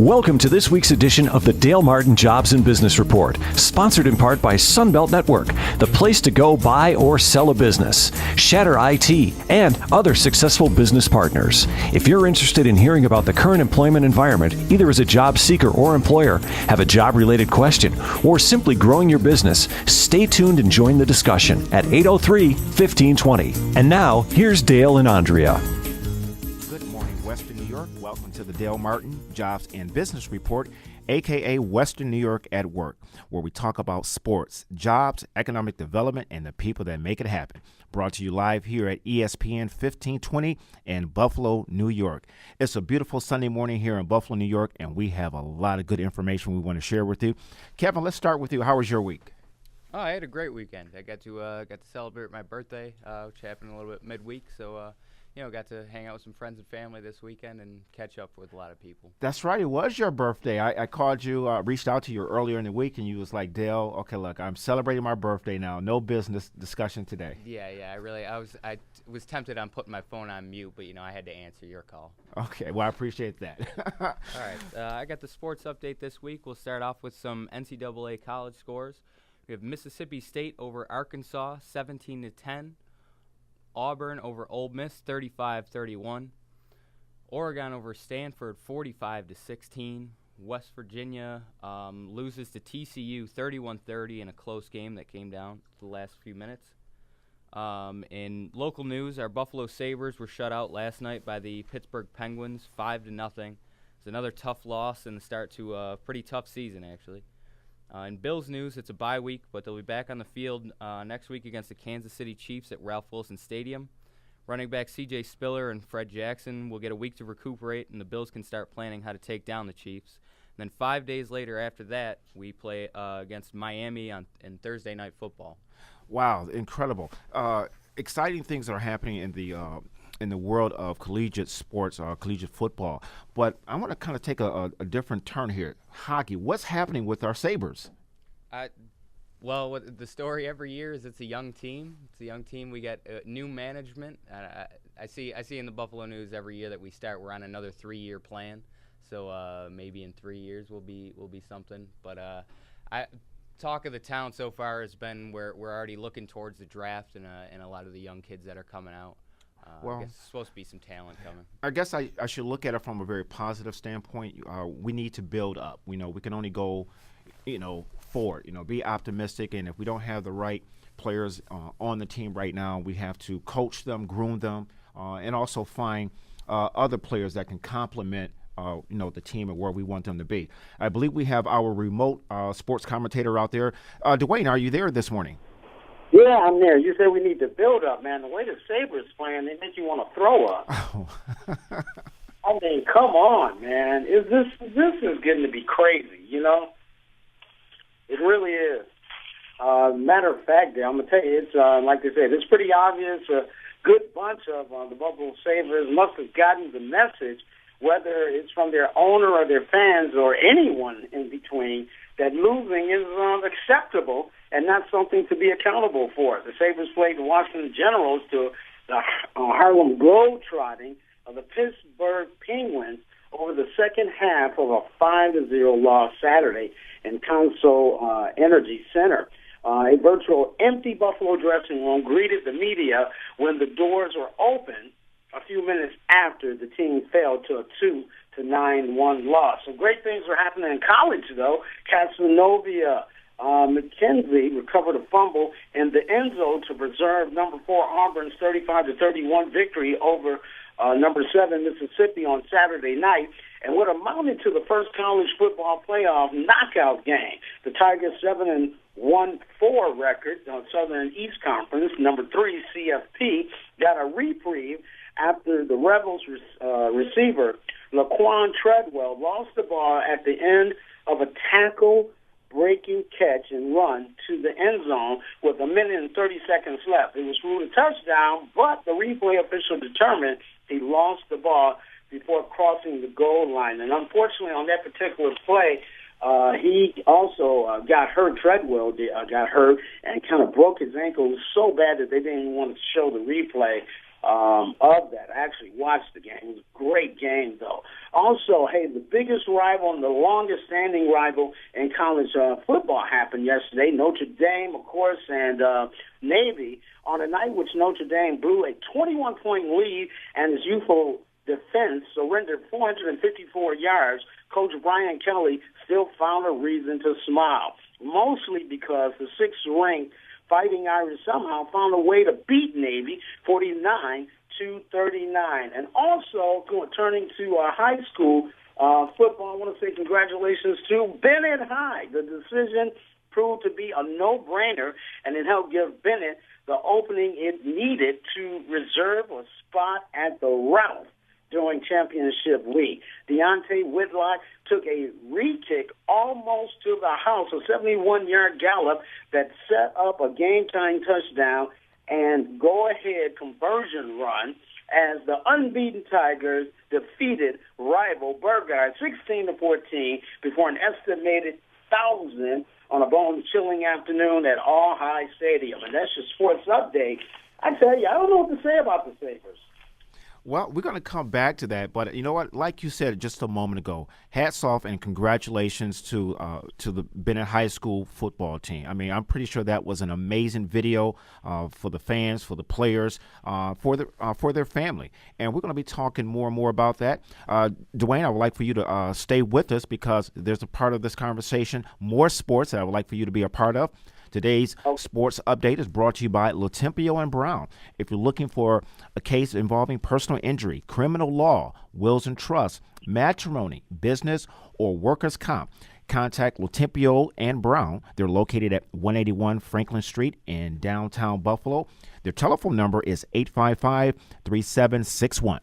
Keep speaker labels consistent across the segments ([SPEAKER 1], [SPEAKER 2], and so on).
[SPEAKER 1] Welcome to this week's edition of the Dale Martin Jobs and Business Report, sponsored in part by Sunbelt Network, the place to go buy or sell a business, Shatter IT, and other successful business partners. If you're interested in hearing about the current employment environment, either as a job seeker or employer, have a job-related question, or simply growing your business, stay tuned and join the discussion at 803-1520. And now, here's Dale and Andrea.
[SPEAKER 2] Western New York. Welcome to the Dale Martin Jobs and Business Report, aka Western New York at Work, where we talk about sports, jobs, economic development, and the people that make it happen. Brought to you live here at ESPN 1520 in Buffalo, New York. It's a beautiful Sunday morning here in Buffalo, New York, and we have a lot of good information we want to share with you. Kevin, let's start with you. How was your week?
[SPEAKER 3] Oh, I had a great weekend. I got to celebrate my birthday, which happened a little bit midweek, so got to hang out with some friends and family this weekend and catch up with a lot of people.
[SPEAKER 2] That's right. It was your birthday. I called you, reached out to you earlier in the week, and you was like, Dale, okay, look, I'm celebrating my birthday now. No business discussion today.
[SPEAKER 3] Yeah. I was tempted on putting my phone on mute, but, I had to answer your call.
[SPEAKER 2] Okay. Well, I appreciate that.
[SPEAKER 3] All right. I got the sports update this week. We'll start off with some NCAA college scores. We have Mississippi State over Arkansas, 17-10. Auburn over Ole Miss, 35-31. Oregon over Stanford, 45-16. West Virginia loses to TCU, 31-30 in a close game that came down the last few minutes. In local news, our Buffalo Sabres were shut out last night by the Pittsburgh Penguins, 5-0. It's another tough loss and the start to a pretty tough season, actually. In Bills news, it's a bye week, but they'll be back on the field next week against the Kansas City Chiefs at Ralph Wilson Stadium. Running back C.J. Spiller and Fred Jackson will get a week to recuperate, and the Bills can start planning how to take down the Chiefs. And then 5 days later after that, we play against Miami in Thursday Night Football.
[SPEAKER 2] Wow, incredible. Exciting things are happening in the world of collegiate sports, collegiate football. But I want to kind of take a different turn here. Hockey, what's happening with our Sabres?
[SPEAKER 3] Well, the story every year is it's a young team. It's a young team. We got new management. I see in the Buffalo News every year that we're on another 3-year plan. So maybe in 3 years we'll be something. But talk of the town so far has been we're already looking towards the draft and a lot of the young kids that are coming out. I guess it's supposed to be some talent coming.
[SPEAKER 2] I guess I should look at it from a very positive standpoint. We need to build up. We can only go, forward. Be optimistic. And if we don't have the right players on the team right now, we have to coach them, groom them, and also find other players that can complement the team and where we want them to be. I believe we have our remote sports commentator out there. Dwayne, are you there this morning?
[SPEAKER 4] Yeah, I'm there. You said we need to build up, man. The way the Sabres playing, they make you want to throw up.
[SPEAKER 2] Oh.
[SPEAKER 4] I mean, come on, man. This is getting to be crazy, It really is. Matter of fact, I'm going to tell you, it's like I said, it's pretty obvious. A good bunch of the Buffalo Sabres must have gotten the message, whether it's from their owner or their fans or anyone in between, that losing is acceptable and not something to be accountable for. The Sabres played the Washington Generals to the Harlem Globetrotting of the Pittsburgh Penguins over the second half of a 5-0 loss Saturday in Consol Energy Center. A virtual empty Buffalo dressing room greeted the media when the doors were open a few minutes after the team fell to a 2-9-1 loss. So great things are happening in college, though. Casanova McKenzie recovered a fumble in the end zone to preserve number 4 Auburn's 35-31 victory over number 7 Mississippi on Saturday night, and what amounted to the first college football playoff knockout game. The Tigers' 7-1-4 record on Southern East Conference, number 3 CFP, got a reprieve after the Rebels receiver Laquan Treadwell lost the ball at the end of a tackle-breaking catch and run to the end zone with 1 minute and 30 seconds left. It was ruled a touchdown, but the replay official determined he lost the ball before crossing the goal line. And unfortunately, on that particular play, he also got hurt. Treadwell got hurt and kind of broke his ankle. It was so bad that they didn't even want to show the replay of that. I actually watched the game. It was a great game, though. also, hey, the biggest rival and the longest-standing rival in college football happened yesterday. Notre Dame, of course, and Navy on a night which Notre Dame blew a 21-point lead and its youthful defense surrendered 454 yards. Coach Brian Kelly still found a reason to smile, mostly because the sixth-ranked Fighting Irish somehow found a way to beat Navy 49-39. And also, turning to high school football, I want to say congratulations to Bennett High. The decision proved to be a no-brainer, and it helped give Bennett the opening it needed to reserve a spot at the Ralph during championship week. Deontay Whitlock took a re-kick almost to the house, a 71-yard gallop that set up a game-tying touchdown and go-ahead conversion run as the unbeaten Tigers defeated rival Burgard 16-14 before an estimated 1,000 on a bone-chilling afternoon at All High Stadium. And that's your sports update. I tell you, I don't know what to say about the Sabres.
[SPEAKER 2] Well, we're going to come back to that, but you know what? Like you said just a moment ago, hats off and congratulations to the Bennett High School football team. I mean, I'm pretty sure that was an amazing video for the fans, for the players, for their family, and we're going to be talking more and more about that. Dwayne, I would like for you to stay with us because there's a part of this conversation, more sports that I would like for you to be a part of. Today's sports update is brought to you by Latempio and Brown. If you're looking for a case involving personal injury, criminal law, wills and trusts, matrimony, business, or workers' comp, contact Latempio and Brown. They're located at 181 Franklin Street in downtown Buffalo. Their telephone number is 855-3761.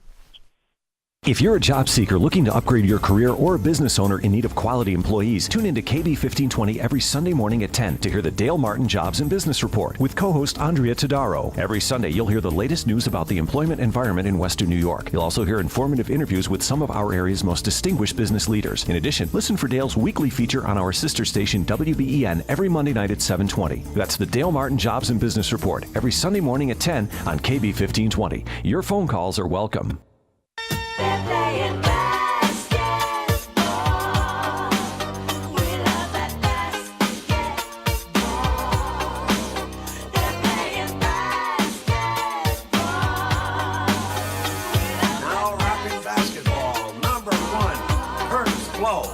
[SPEAKER 1] If you're a job seeker looking to upgrade your career or a business owner in need of quality employees, tune into KB 1520 every Sunday morning at 10 to hear the Dale Martin Jobs and Business Report with co-host Andrea Todaro. Every Sunday, you'll hear the latest news about the employment environment in Western New York. You'll also hear informative interviews with some of our area's most distinguished business leaders. In addition, listen for Dale's weekly feature on our sister station WBEN every Monday night at 7:20. That's the Dale Martin Jobs and Business Report every Sunday morning at 10 on KB 1520. Your phone calls are welcome.
[SPEAKER 5] They're playing basketball. We love that basketball. They're playing basketball.
[SPEAKER 6] Now rapping basketball, number one, Curtis Blow.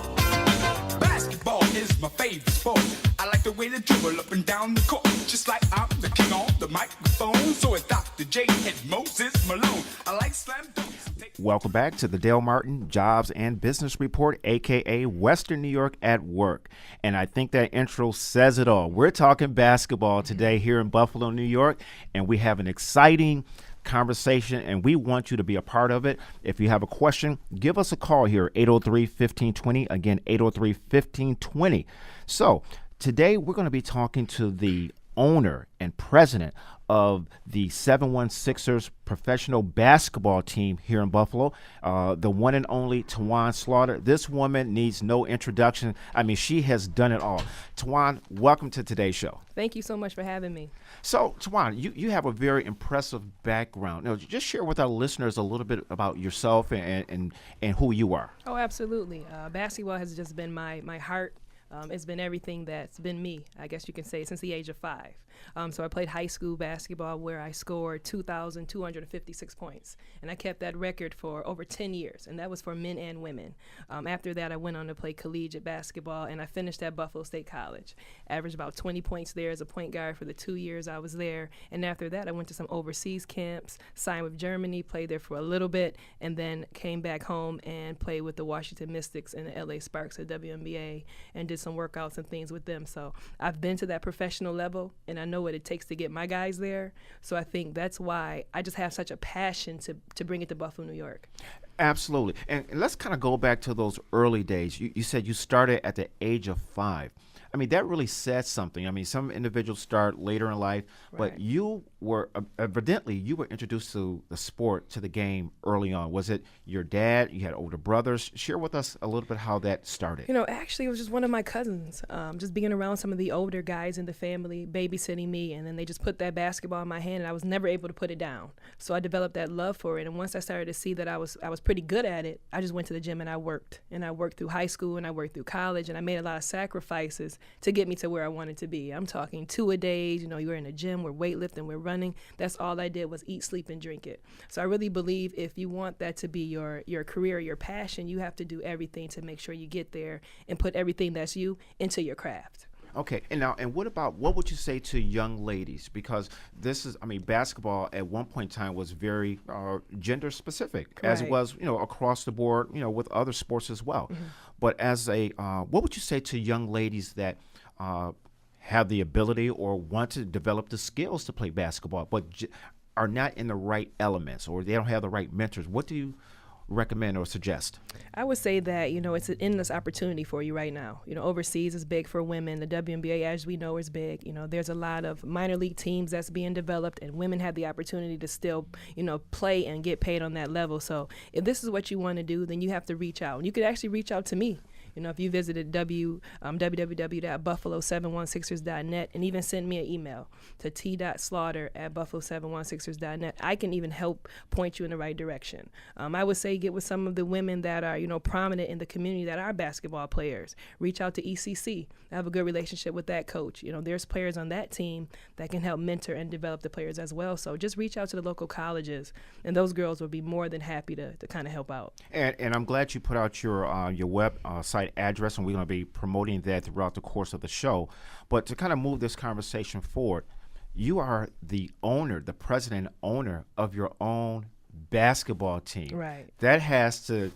[SPEAKER 7] Basketball is my favorite sport. I like the way they dribble up and down the court. Just like I'm the king on the microphone. So it's Dr. J and Moses Malone. I like slam dunks.
[SPEAKER 2] Welcome back to the Dale Martin Jobs and Business Report, a.k.a. Western New York at Work. And I think that intro says it all. We're talking basketball today here in Buffalo, New York, and we have an exciting conversation, and we want you to be a part of it. If you have a question, give us a call here, 803-1520. Again, 803-1520. So today we're going to be talking to the owner and president of the 716ers professional basketball team here in Buffalo, the one and only Tawan Slaughter. This woman needs no introduction. I mean, she has done it all. Tawan, welcome to today's show.
[SPEAKER 8] Thank you so much for having me.
[SPEAKER 2] So, Tawan, you have a very impressive background. Now, just share with our listeners a little bit about yourself and who you are.
[SPEAKER 8] Oh, absolutely. Basketball has just been my heart. It's been everything that's been me, I guess you can say, since the age of 5. So I played high school basketball where I scored 2,256 points. And I kept that record for over 10 years, and that was for men and women. After that, I went on to play collegiate basketball, and I finished at Buffalo State College. Averaged about 20 points there as a point guard for the 2 years I was there. And after that, I went to some overseas camps, signed with Germany, played there for a little bit, and then came back home and played with the Washington Mystics and the LA Sparks at WNBA and did some workouts and things with them. So I've been to that professional level, and I know what it takes to get my guys there. So I think that's why I just have such a passion to bring it to Buffalo, New York.
[SPEAKER 2] Absolutely. And let's kind of go back to those early days. You said you started at the age of 5. I mean, that really says something. I mean, some individuals start later in life, but
[SPEAKER 8] Right.
[SPEAKER 2] you were evidently you were introduced to the sport, to the game early on. Was it your dad? You had older brothers. Share with us a little bit how that started.
[SPEAKER 8] You know, actually, it was just one of my cousins, just being around some of the older guys in the family, babysitting me, and then they just put that basketball in my hand, and I was never able to put it down. So I developed that love for it, and once I started to see that I was pretty good at it, I just went to the gym and I worked through high school and I worked through college, and I made a lot of sacrifices to get me to where I wanted to be. I'm talking 2-a-days. You know, you're in the gym, we're weightlifting, we're running. That's all I did was eat, sleep, and drink it. So I really believe if you want that to be your career, your passion, you have to do everything to make sure you get there and put everything that's you into your craft.
[SPEAKER 2] Okay, and what would you say to young ladies? Because this is, I mean, basketball at one point in time was very gender specific, as
[SPEAKER 8] Right.
[SPEAKER 2] was, across the board, with other sports as well. But as what would you say to young ladies that have the ability or want to develop the skills to play basketball, but are not in the right elements, or they don't have the right mentors? What do you recommend or suggest?
[SPEAKER 8] I would say that, it's an endless opportunity for you right now. Overseas is big for women. The WNBA, as we know, is big. There's a lot of minor league teams that's being developed, and women have the opportunity to still, play and get paid on that level. So if this is what you want to do, then you have to reach out. And you could actually reach out to me. If you visited www.buffalo716ers.net and even send me an email to t.slaughter@buffalo716ers.net, I can even help point you in the right direction. I would say get with some of the women that are, prominent in the community that are basketball players. Reach out to ECC. I have a good relationship with that coach. There's players on that team that can help mentor and develop the players as well. So just reach out to the local colleges, and those girls will be more than happy to kind of help out.
[SPEAKER 2] And I'm glad you put out your web site address, and we're going to be promoting that throughout the course of the show. But to kind of move this conversation forward, you are the president and owner of your own basketball team.
[SPEAKER 8] Right.
[SPEAKER 2] That has to,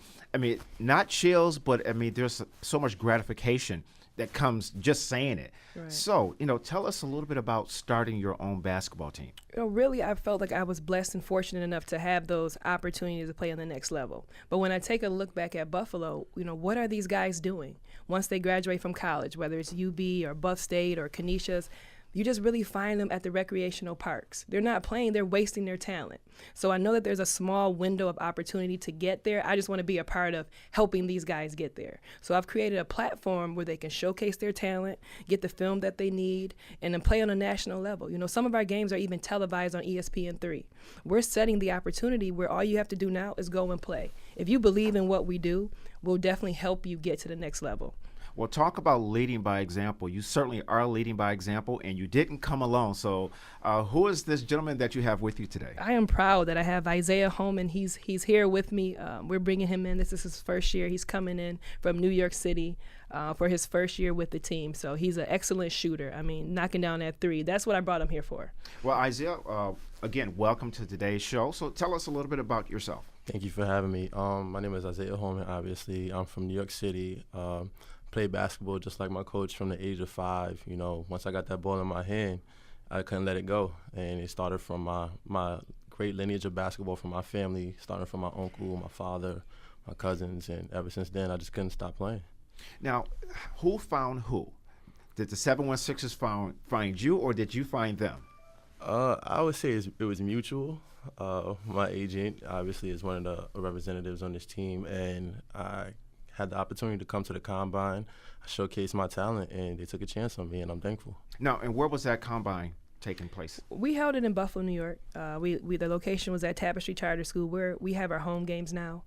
[SPEAKER 2] not chills, but there's so much gratification that comes just saying it.
[SPEAKER 8] Right.
[SPEAKER 2] So, tell us a little bit about starting your own basketball team.
[SPEAKER 8] Really, I felt like I was blessed and fortunate enough to have those opportunities to play on the next level. But when I take a look back at Buffalo, what are these guys doing once they graduate from college, whether it's UB or Buff State or Canisius? You just really find them at the recreational parks. They're not playing, they're wasting their talent. So I know that there's a small window of opportunity to get there. I just want to be a part of helping these guys get there. So I've created a platform where they can showcase their talent, get the film that they need, and then play on a national level. Some of our games are even televised on ESPN3. We're setting the opportunity where all you have to do now is go and play. If you believe in what we do, we'll definitely help you get to the next level.
[SPEAKER 2] Well, talk about leading by example. You certainly are leading by example, and you didn't come alone. So who is this gentleman that you have with you today?
[SPEAKER 8] I am proud that I have Isaiah Holman. He's here with me. We're bringing him in. This is his first year. He's coming in from New York City for his first year with the team. So he's an excellent shooter. Knocking down that three. That's what I brought him here for.
[SPEAKER 2] Well, Isaiah, again, welcome to today's show. So tell us a little bit about yourself.
[SPEAKER 9] Thank you for having me. My name is Isaiah Holman, obviously. I'm from New York City. Played basketball just like my coach from the age of 5. Once I got that ball in my hand, I couldn't let it go. And it started from my great lineage of basketball from my family, starting from my uncle, my father, my cousins. And ever since then, I just couldn't stop playing.
[SPEAKER 2] Now, who found who? Did the 716ers find you, or did you find them?
[SPEAKER 9] I would say it was mutual. My agent, obviously, is one of the representatives on this team, and I had the opportunity to come to the combine. I showcased my talent, and they took a chance on me, and I'm thankful.
[SPEAKER 2] Now, and where was that combine taking place?
[SPEAKER 8] We held it in Buffalo, New York. The location was at Tapestry Charter School, where we have our home games now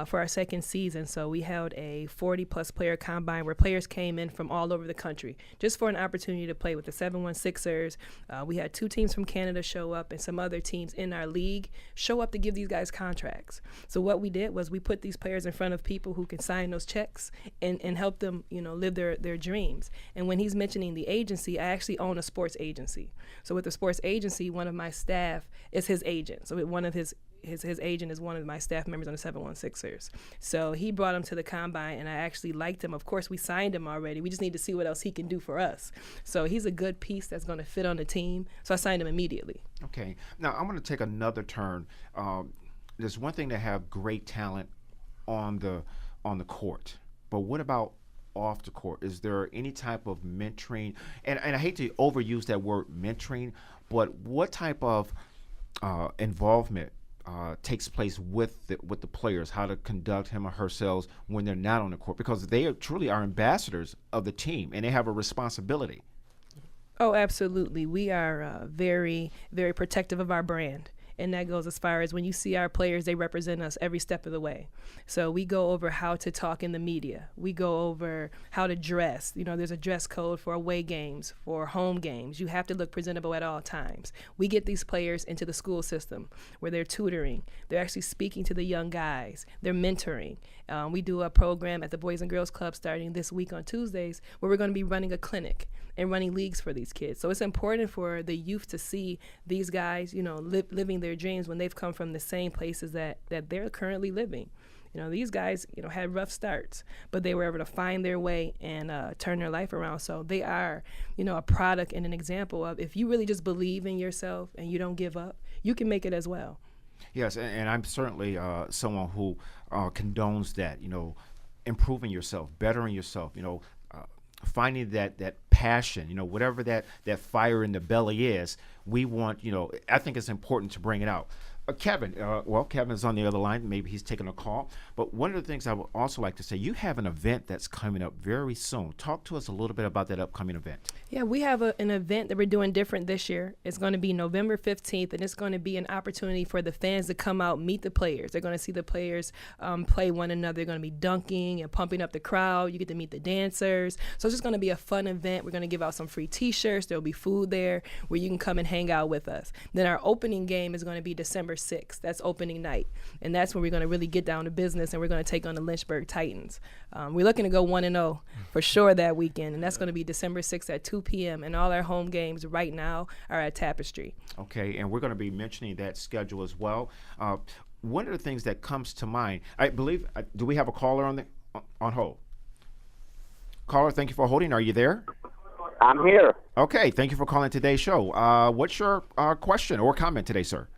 [SPEAKER 8] for our second season. So we held a 40-plus player combine where players came in from all over the country just for an opportunity to play with the 716ers. We had 2 teams from Canada show up, and some other teams in our league show up to give these guys contracts. So what we did was we put these players in front of people who can sign those checks and help them, live their dreams. And when he's mentioning the agency, I actually own a sports agency. So with the sports agency, one of my staff is his agent. So one of his agent is one of my staff members on the 716ers. So he brought him to the combine, and I actually liked him. Of course, we signed him already. We just need to see what else he can do for us. So he's a good piece that's going to fit on the team. So I signed him immediately.
[SPEAKER 2] Okay. Now, I'm going to take another turn. There's one thing to have great talent on the court, but what about off the court? Is there any type of mentoring? And I hate to overuse that word mentoring, but what type of involvement takes place with the players, how to conduct him or herself when they're not on the court, because they truly are ambassadors of the team and they have a responsibility.
[SPEAKER 8] Oh, absolutely. We are very, very protective of our brand. And that goes as far as when you see our players, they represent us every step of the way. So we go over how to talk in the media. We go over how to dress. You know, there's a dress code for away games, for home games. You have to look presentable at all times. We get these players into the school system where they're tutoring. They're actually speaking to the young guys. They're mentoring. We do a program at the Boys and Girls Club starting this week on Tuesdays where we're going to be running a clinic and running leagues for these kids. So it's important for the youth to see these guys, you know, living their dreams when they've come from the same places that they're currently living. You know, these guys, you know, had rough starts, but they were able to find their way and turn their life around. So they are, you know, a product and an example of if you really just believe in yourself and you don't give up, you can make it as well.
[SPEAKER 2] Yes, and I'm certainly someone who condones that, you know, improving yourself, bettering yourself, you know, finding that passion, you know, whatever that fire in the belly is, we want, you know, I think it's important to bring it out. Kevin, Kevin's on the other line. Maybe he's taking a call. But one of the things I would also like to say, you have an event that's coming up very soon. Talk to us a little bit about that upcoming event.
[SPEAKER 8] Yeah, we have an event that we're doing different this year. It's going to be November 15th, and it's going to be an opportunity for the fans to come out, meet the players. They're going to see the players play one another. They're going to be dunking and pumping up the crowd. You get to meet the dancers. So it's just going to be a fun event. We're going to give out some free T-shirts. There'll be food there where you can come and hang out with us. Then our opening game is going to be December 6th. That's opening night. And that's when we're going to really get down to business, and we're going to take on the Lynchburg Titans. We're looking to go 1-0 for sure that weekend, and that's going to be December 6th at 2 p.m. And all our home games right now are at Tapestry.
[SPEAKER 2] Okay, and we're going to be mentioning that schedule as well. One of the things that comes to mind, I believe, do we have a caller on hold? Caller, thank you for holding. Are you there?
[SPEAKER 10] I'm here.
[SPEAKER 2] Okay, thank you for calling today's show. What's your question or comment today, sir?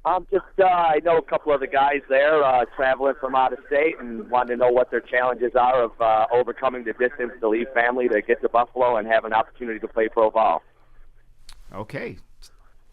[SPEAKER 10] I know a couple of the guys there traveling from out of state and wanted to know what their challenges are of overcoming the distance to leave family to get to Buffalo and have an opportunity to play pro ball.
[SPEAKER 2] Okay,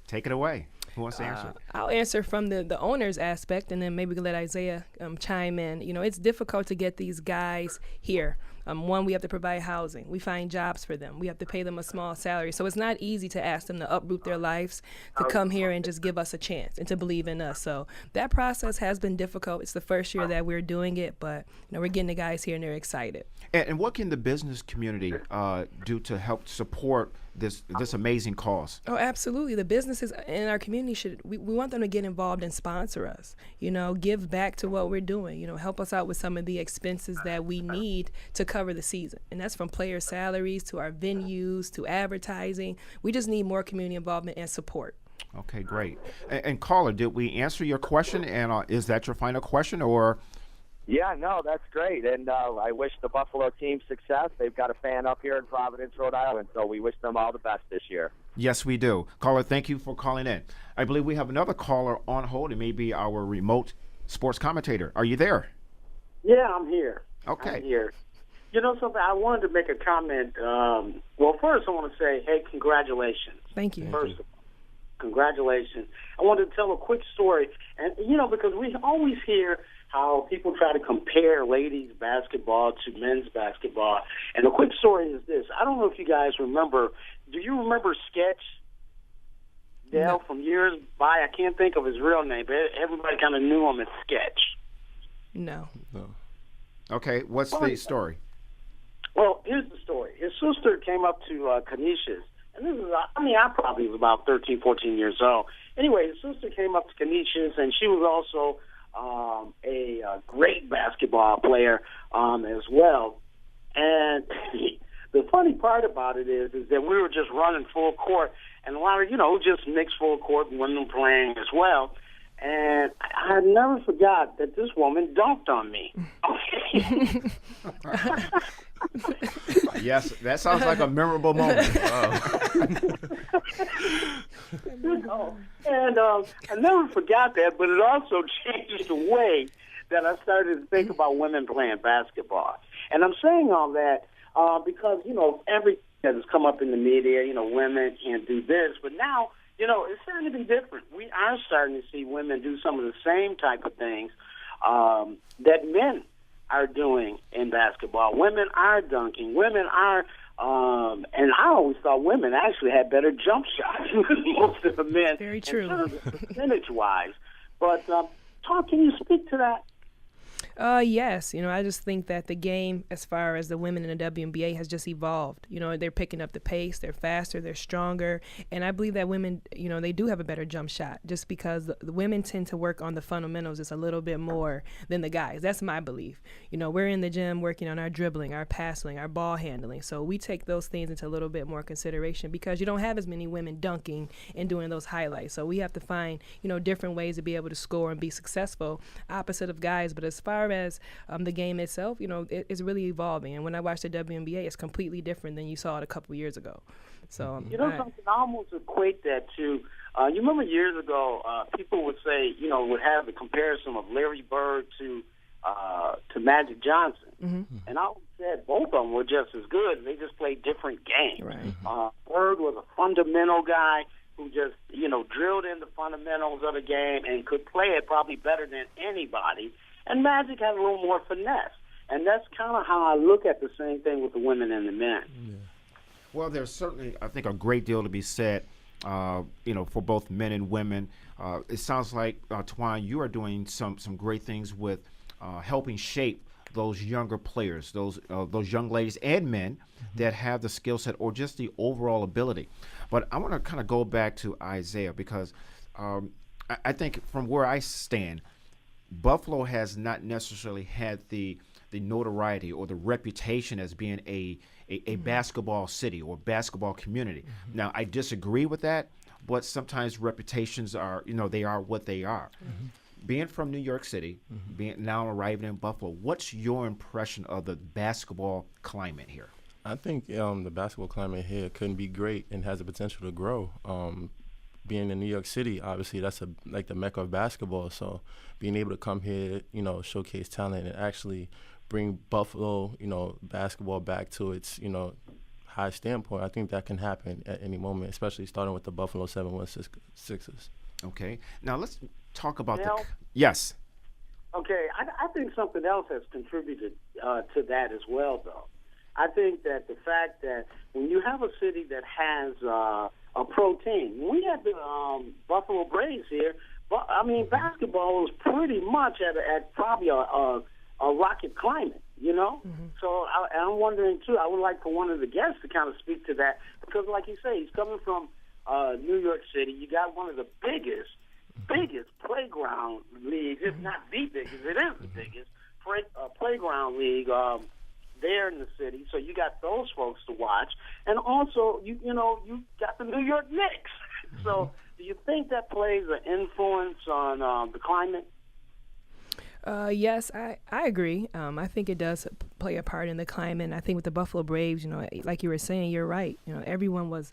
[SPEAKER 2] take it away. Who wants to answer?
[SPEAKER 8] I'll answer from the owner's aspect, and then maybe we can let Isaiah chime in. You know, it's difficult to get these guys here. One, we have to provide housing. We find jobs for them. We have to pay them a small salary. So it's not easy to ask them to uproot their lives, to come here and just give us a chance and to believe in us. So that process has been difficult. It's the first year that we're doing it, but you know, we're getting the guys here and they're excited.
[SPEAKER 2] And what can the business community do to help support this amazing cause?
[SPEAKER 8] Oh, absolutely. The businesses in our community we want them to get involved and sponsor us. You know, give back to what we're doing. You know, help us out with some of the expenses that we need to cover the season. And that's from player salaries to our venues to advertising. We just need more community involvement and support.
[SPEAKER 2] Okay, great. And caller, did we answer your question? And is that your final question, or?
[SPEAKER 10] Yeah, no, that's great. And I wish the Buffalo team success. They've got a fan up here in Providence, Rhode Island, so we wish them all the best this year.
[SPEAKER 2] Yes, we do. Caller, thank you for calling in. I believe we have another caller on hold. It may be our remote sports commentator. Are you there?
[SPEAKER 4] Yeah, I'm here.
[SPEAKER 2] Okay.
[SPEAKER 4] I'm here. You know something? I wanted to make a comment. Well, first I want to say, hey, congratulations.
[SPEAKER 8] Thank you.
[SPEAKER 4] First of all, congratulations. I wanted to tell a quick story. And, you know, because we always hear how people try to compare ladies basketball to men's basketball. And the quick story is this. I don't know if you guys remember. Do you remember Sketch? Dale, from years by, I can't think of his real name, but everybody kind of knew him as Sketch.
[SPEAKER 8] No.
[SPEAKER 2] Okay, what's the story?
[SPEAKER 4] Well, here's the story. His sister came up to Canisius, and this is, I probably was about 13, 14 years old. Anyway, his sister came up to Canisius, and she was also a great basketball player as well. And the funny part about it is that we were just running full court, and a lot of, just mixed full court and women playing as well. And I never forgot that this woman dunked on me.
[SPEAKER 2] Yes, that sounds like a memorable moment.
[SPEAKER 4] And I never forgot that, but it also changed the way that I started to think about women playing basketball. And I'm saying all that because, everything that has come up in the media, women can't do this. But now, it's starting to be different. We are starting to see women do some of the same type of things that men are doing in basketball. Women are dunking. Women are, and I always thought women actually had better jump shots than most of the men.
[SPEAKER 8] Very true.
[SPEAKER 4] In terms of percentage-wise. But, Tom, can you speak to that?
[SPEAKER 8] Yes. I just think that the game, as far as the women in the WNBA, has just evolved. They're picking up the pace. They're faster. They're stronger. And I believe that women, they do have a better jump shot just because the women tend to work on the fundamentals just a little bit more than the guys. That's my belief. We're in the gym working on our dribbling, our passing, our ball handling. So we take those things into a little bit more consideration because you don't have as many women dunking and doing those highlights. So we have to find, different ways to be able to score and be successful opposite of guys. But as far as the game itself, it's really evolving. And when I watch the WNBA, it's completely different than you saw it a couple years ago. So
[SPEAKER 4] something, I almost equate that to, you remember years ago, people would say, would have the comparison of Larry Bird to Magic Johnson.
[SPEAKER 8] Mm-hmm.
[SPEAKER 4] And I always said both of them were just as good. They just played different games.
[SPEAKER 8] Right.
[SPEAKER 4] Bird was a fundamental guy who just, drilled in the fundamentals of the game and could play it probably better than anybody. And Magic had a little more finesse. And that's kind of how I look at the same thing with the women and the men.
[SPEAKER 2] Yeah. Well, there's certainly, I think, a great deal to be said, for both men and women. It sounds like, Twine, you are doing some great things with helping shape those younger players, those young ladies and men that have the skill set or just the overall ability. But I want to kind of go back to Isaiah because I think from where I stand, Buffalo has not necessarily had the notoriety or the reputation as being a basketball city or basketball community. Mm-hmm. Now, I disagree with that, but sometimes reputations are, they are what they are. Mm-hmm. Being from New York City, being now arriving in Buffalo, what's your impression of the basketball climate here?
[SPEAKER 9] I think the basketball climate here couldn't be great and has the potential to grow. Being in New York City, obviously that's like the mecca of basketball. So being able to come here, showcase talent and actually bring Buffalo, basketball back to its, high standpoint, I think that can happen at any moment, especially starting with the Buffalo 716ers.
[SPEAKER 2] Okay. Now let's talk about
[SPEAKER 4] Now,
[SPEAKER 2] yes.
[SPEAKER 4] Okay, I think something else has contributed to that as well, though. I think that the fact that when you have a city that has a pro team, we had the Buffalo Braves here, but I mean basketball was pretty much at probably a rocket climate, Mm-hmm. So I'm wondering too. I would like for one of the guests to kind of speak to that because, like you say, he's coming from New York City. You got one of the biggest playground leagues, if not the biggest. It is the biggest playground league there in the city. So you got those folks to watch, and also you got the New York Knicks. So do you think that plays an influence on the climate?
[SPEAKER 8] Yes, I agree. I think it does play a part in the climate. And I think with the Buffalo Braves, like you were saying, you're right. Everyone was,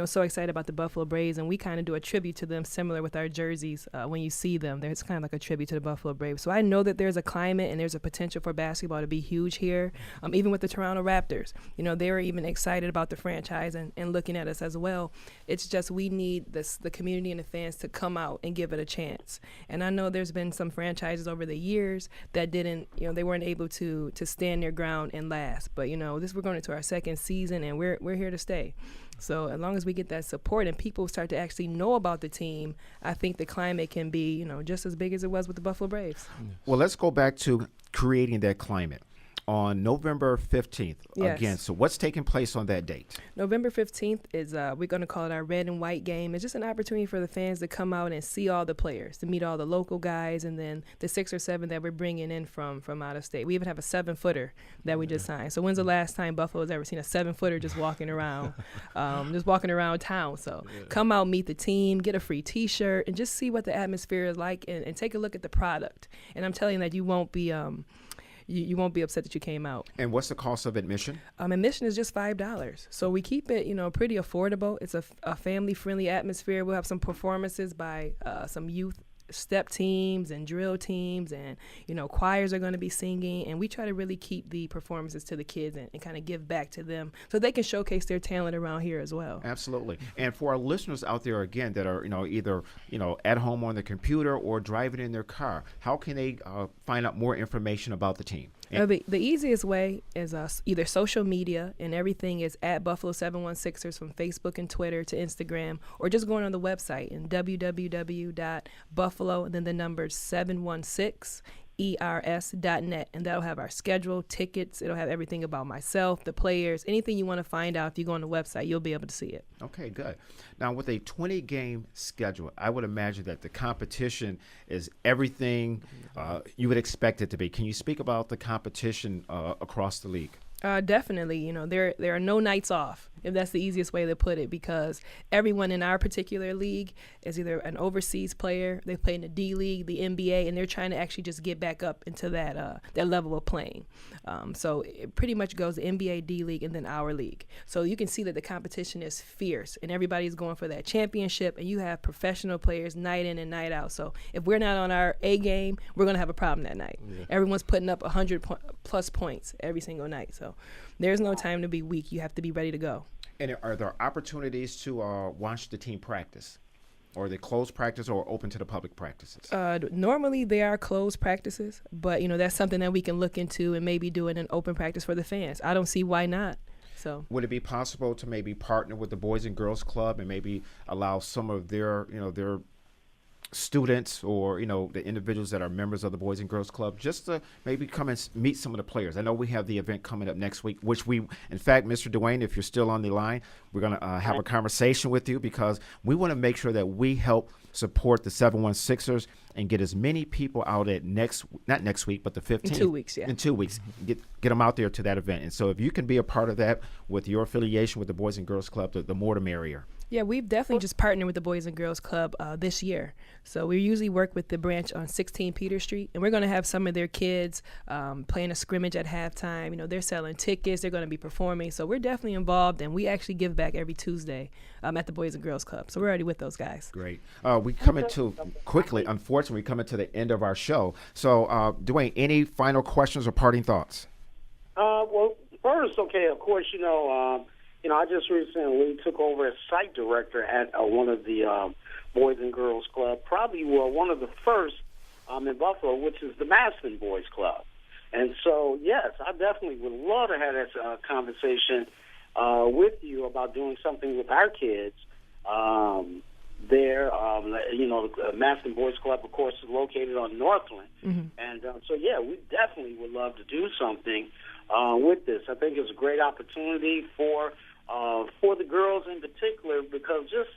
[SPEAKER 8] so excited about the Buffalo Braves, and we kind of do a tribute to them similar with our jerseys. When you see them, it's kind of like a tribute to the Buffalo Braves. So I know that there's a climate and there's a potential for basketball to be huge here. Even with the Toronto Raptors, they were even excited about the franchise and looking at us as well. It's just we need the community and the fans to come out and give it a chance. And I know there's been some franchises over the years that didn't, they weren't able to stand their ground and last. But we're going into our second season and we're here to stay. So as long as we get that support and people start to actually know about the team, I think the climate can be, just as big as it was with the Buffalo Braves.
[SPEAKER 2] Well, let's go back to creating that climate. On November 15th,
[SPEAKER 8] Yes.
[SPEAKER 2] again, so what's taking place on that date?
[SPEAKER 8] November 15th is, we're going to call it our red and white game. It's just an opportunity for the fans to come out and see all the players, to meet all the local guys, and then the 6 or 7 that we're bringing in from out of state. We even have a 7-footer that we just signed. So when's the last time Buffalo's ever seen a 7-footer just walking around, town? So come out, meet the team, get a free T-shirt, and just see what the atmosphere is like, and take a look at the product. And I'm telling you that you won't be you won't be upset that you came out.
[SPEAKER 2] And what's the cost of admission?
[SPEAKER 8] Admission is just $5. So we keep it, pretty affordable. It's a family-friendly atmosphere. We'll have some performances by some youth step teams and drill teams, and choirs are going to be singing, and we try to really keep the performances to the kids and kind of give back to them so they can showcase their talent around here as well.
[SPEAKER 2] Absolutely. And for our listeners out there again that are either at home on the computer or driving in their car, how can they find out more information about the team?
[SPEAKER 8] The easiest way is either social media, and everything is at Buffalo 716ers from Facebook and Twitter to Instagram, or just going on the website and www.buffalo and then the numbers 716ers.net, and that'll have our schedule, tickets. It'll have everything about myself, the players, anything you want to find out. If you go on the website, you'll be able to see it.
[SPEAKER 2] Okay, good. Now, with a 20-game schedule, I would imagine that the competition is everything you would expect it to be. Can you speak about the competition across the league?
[SPEAKER 8] Definitely. There are no nights off, if that's the easiest way to put it, because everyone in our particular league is either an overseas player, they play in the D League, the NBA, and they're trying to actually just get back up into that level of playing. So it pretty much goes the NBA, D League, and then our league. So you can see that the competition is fierce, and everybody's going for that championship, and you have professional players night in and night out. So if we're not on our A game, we're going to have a problem that night. Yeah. Everyone's putting up 100+ points every single night. So there's no time to be weak. You have to be ready to go.
[SPEAKER 2] And are there opportunities to watch the team practice? Or are they closed practice or open to the public practices?
[SPEAKER 8] Normally they are closed practices, but that's something that we can look into and maybe do an open practice for the fans. I don't see why not. So
[SPEAKER 2] would it be possible to maybe partner with the Boys and Girls Club and maybe allow some of their students or the individuals that are members of the Boys and Girls Club just to maybe come and meet some of the players? I know we have the event coming up next week, which in fact, Mr. Dwayne, if you're still on the line, we're going to have a conversation with you because we want to make sure that we help support the 716ers and get as many people out at not next week, but the 15th.
[SPEAKER 8] In 2 weeks, yeah.
[SPEAKER 2] In 2 weeks. Get them out there to that event. And so if you can be a part of that with your affiliation with the Boys and Girls Club, the more the merrier.
[SPEAKER 8] Yeah, we've definitely just partnered with the Boys and Girls Club this year. So we usually work with the branch on 16 Peter Street, and we're going to have some of their kids playing a scrimmage at halftime. They're selling tickets. They're going to be performing. So we're definitely involved, and we actually give back every Tuesday at the Boys and Girls Club. So we're already with those guys.
[SPEAKER 2] Great. We come into quickly, unfortunately, we come into the end of our show. So, Dwayne, any final questions or parting thoughts?
[SPEAKER 4] Well, first, okay, of course, I just recently took over as site director at one of the Boys and Girls Club, probably one of the first in Buffalo, which is the Maston Boys Club. And so, yes, I definitely would love to have this conversation with you about doing something with our kids there. The Maston Boys Club, of course, is located on Northland. Mm-hmm. And so, yeah, we definitely would love to do something with this. I think it's a great opportunity for the girls in particular, because just,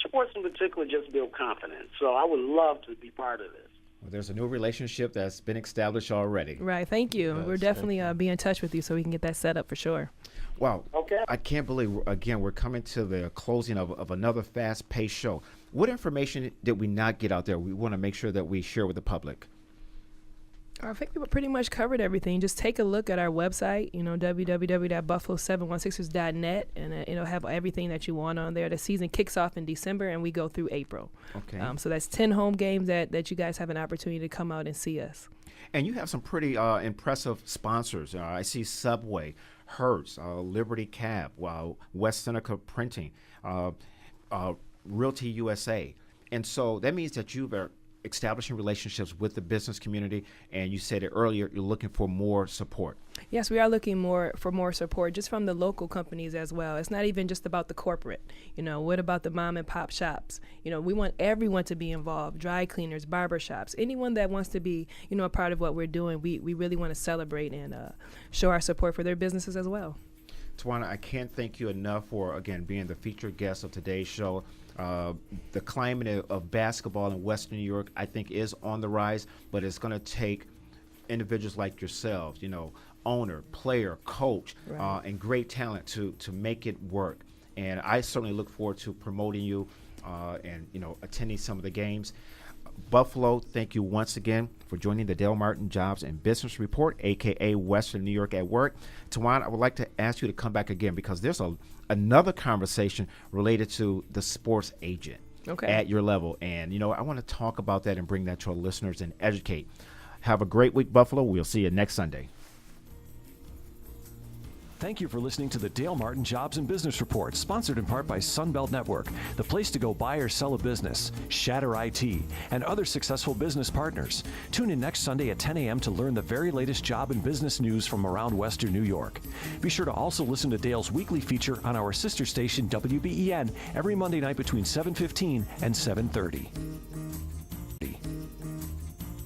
[SPEAKER 4] sports in particular just build confidence. So I would love to be part of this.
[SPEAKER 2] Well, there's a new relationship that's been established already.
[SPEAKER 8] Right. Thank you. Yes, we're definitely be in touch with you so we can get that set up for sure.
[SPEAKER 2] Wow.
[SPEAKER 4] Okay.
[SPEAKER 2] I can't believe, again, we're coming to the closing of another fast-paced show. What information did we not get out there we want to make sure that we share with the public?
[SPEAKER 8] I think we pretty much covered everything. Just take a look at our website, www.buffalo716ers.net, and it'll have everything that you want on there. The season kicks off in December, and we go through April.
[SPEAKER 2] Okay.
[SPEAKER 8] So that's 10 home games that you guys have an opportunity to come out and see us.
[SPEAKER 2] And you have some pretty impressive sponsors. I see Subway, Hertz, Liberty Cab, West Seneca Printing, Realty USA. And so that means that you've establishing relationships with the business community, and you said it earlier, you're looking for more support.
[SPEAKER 8] Yes, we are looking for more support just from the local companies as well. It's not even just about the corporate. What about the mom and pop shops? We want everyone to be involved, dry cleaners, barber shops, anyone that wants to be, a part of what we're doing. We really want to celebrate and show our support for their businesses as well.
[SPEAKER 2] Tawana, I can't thank you enough for, again, being the featured guest of today's show. The climate of basketball in Western New York, I think, is on the rise, but it's going to take individuals like yourselves, owner, player, coach,
[SPEAKER 8] right,
[SPEAKER 2] and great talent to make it work. And I certainly look forward to promoting you and attending some of the games. Buffalo, thank you once again for joining the Dale Martin Jobs and Business Report, a.k.a. Western New York at Work. Tawana, I would like to ask you to come back again because there's another conversation related to the sports agent.
[SPEAKER 8] Okay.
[SPEAKER 2] at your level. And, I want to talk about that and bring that to our listeners and educate. Have a great week, Buffalo. We'll see you next Sunday.
[SPEAKER 1] Thank you for listening to the Dale Martin Jobs and Business Report, sponsored in part by Sunbelt Network, the place to go buy or sell a business, Shatter IT, and other successful business partners. Tune in next Sunday at 10 a.m. to learn the very latest job and business news from around Western New York. Be sure to also listen to Dale's weekly feature on our sister station, WBEN, every Monday night between 7:15 and 7:30.